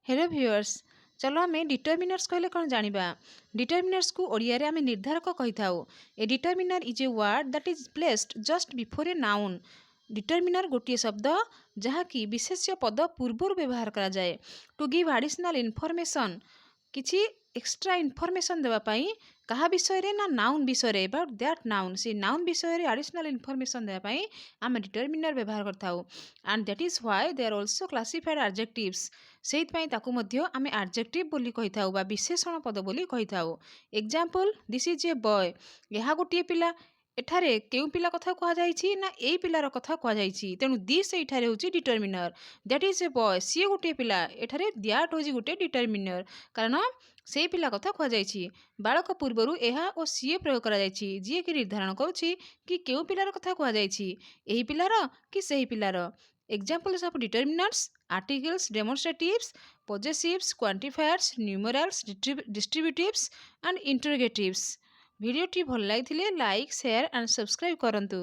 Hello viewers, चलो आम determiners कहले कौन जानिबा। डिटरमिनर्स को ओडिया रे आमे निर्धारक कही थाउ। A determiner is a word that is placed just before a noun. Determiner गोटे शब्द जहाँकि विशेष्य पद पूर्वर व्यवहार करा जाए टू गिव एडिशनल इनफॉरमेशन, किछि एक्स्ट्रा इनफॉरमेशन देवा पाई कहा विषय रे ना नाउन विषय रे अबाउट दैट नाउन, से नाउन विषय रे एडिशनल इनफॉरमेशन देवा पाई आम डिटरमिनर व्यवहार करथाउ। And that is why they are also classified adjectives. सेइत पाई ताकू मध्य आमे एडजेक्टिव बोली कहि थाउ बा विशेषण पद बोली कहि थाउ। Example, this is a boy, यहा गोटे पिला। एठारे केउ पिला कथा कहा जाइछि ना एई पिलार कथा कहा जाइछि, तेनु दिस एठारे होछि determiner. That is a boy, सी गोटे पिला। एठारे दैट होछि गोटे डिटरमिनर, कारण सेई पिला कथा कहा जाइछि। बालक पूर्वरु एहा ओ सीए प्रयोग करा जाइछि, जे कि निर्धारण करुछि कि केउ पिलार कथा कहा जाइछि, एही पिलार कि सेही पिलार। Examples of determiners: articles, demonstratives, possessives, quantifiers, numerals, distributives and interrogatives। भिडियोटी भल लागिथिले लाइक, शेयर एंड सब्सक्राइब करंतु।